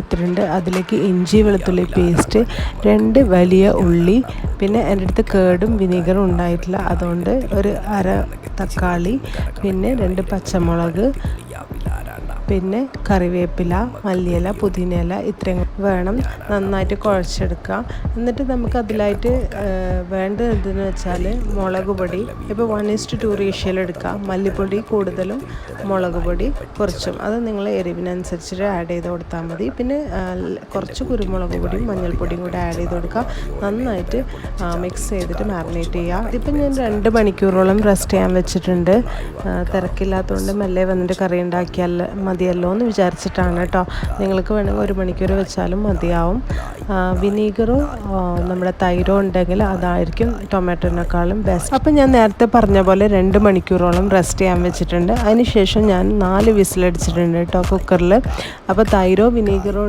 എടുത്തിട്ടുണ്ട്. അതിലേക്ക് ഇഞ്ചി വെളുത്തുള്ളി പേസ്റ്റ്, 2 വലിയ ഉള്ളി, പിന്നെ എൻ്റെ അടുത്ത് കേടും വിനീഗറും ഉണ്ടായിട്ടില്ല, അതുകൊണ്ട് ഒരു അര തക്കാളി, പിന്നെ 2 പച്ചമുളക്, പിന്നെ കറിവേപ്പില, മല്ലിയില, പുതിനയില ഇത്രയും വേണം. നന്നായിട്ട് കുഴച്ചെടുക്കുക. എന്നിട്ട് നമുക്ക് അതിലായിട്ട് വേണ്ടത് എന്തെന്ന് വെച്ചാൽ മുളക് പൊടി ഇപ്പോൾ 1:2 റേഷ്യോയിൽ എടുക്കുക. മല്ലിപ്പൊടി കൂടുതലും മുളക് പൊടി കുറച്ചും, അത് നിങ്ങൾ എരിവിനനുസരിച്ചിട്ട് ആഡ് ചെയ്ത് കൊടുത്താൽ മതി. പിന്നെ കുറച്ച് കുരുമുളക് പൊടിയും മഞ്ഞൾപ്പൊടിയും കൂടെ ആഡ് ചെയ്ത് കൊടുക്കുക. നന്നായിട്ട് മിക്സ് ചെയ്തിട്ട് മാറിനേറ്റ് ചെയ്യുക. ഇതിപ്പോൾ ഞാൻ 2 മണിക്കൂറോളം റെസ്റ്റ് ചെയ്യാൻ വെച്ചിട്ടുണ്ട്. തിരക്കില്ലാത്തതുകൊണ്ട് മെല്ലെ വന്നിട്ട് കറി ഉണ്ടാക്കിയാൽ മതിയല്ലോ എന്ന് വിചാരിച്ചിട്ടാണ് കേട്ടോ. നിങ്ങൾക്ക് വേണമെങ്കിൽ 1 മണിക്കൂർ വെച്ചാലും മതിയാവും. വിനീഗറോ നമ്മുടെ തൈരോ ഉണ്ടെങ്കിൽ അതായിരിക്കും ടൊമാറ്റോനേക്കാളും ബെസ്റ്റ്. അപ്പം ഞാൻ നേരത്തെ പറഞ്ഞ പോലെ 2 മണിക്കൂറോളം റെസ്റ്റ് ചെയ്യാൻ വെച്ചിട്ടുണ്ട്. അതിന് ശേഷം ഞാൻ 4 വിസിലടിച്ചിട്ടുണ്ട് കേട്ടോ കുക്കറിൽ. അപ്പോൾ തൈരോ വിനീഗറോ